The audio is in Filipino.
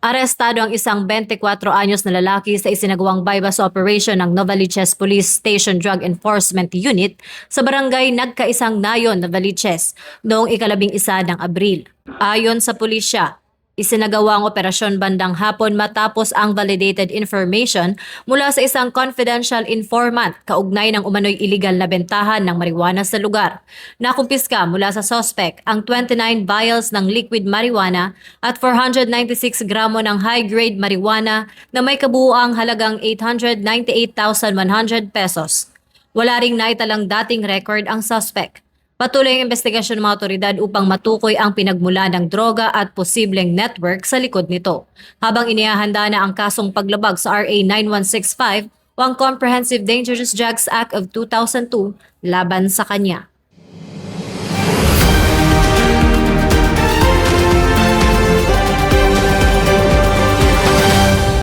Arestado ang isang 24 anyos na lalaki sa isinagawang bypass operation ng Novaliches Police Station Drug Enforcement Unit sa barangay Nagkaisang Nayon, Novaliches noong ika-11 ng Abril. Ayon sa pulisya, isinagawa ang operasyon bandang hapon matapos ang validated information mula sa isang confidential informant kaugnay ng umano'y iligal na bentahan ng marijuana sa lugar. Nakumpiska mula sa suspect ang 29 vials ng liquid marijuana at 496 gramo ng high-grade marijuana na may kabuuang halagang 898,100 pesos. Wala ring naitalang dating record ang suspect. Patuloy ang investigasyon ng mga otoridad upang matukoy ang pinagmula ng droga at posibleng network sa likod nito. Habang inihahanda na ang kasong paglabag sa RA 9165 o ang Comprehensive Dangerous Drugs Act of 2002 laban sa kanya.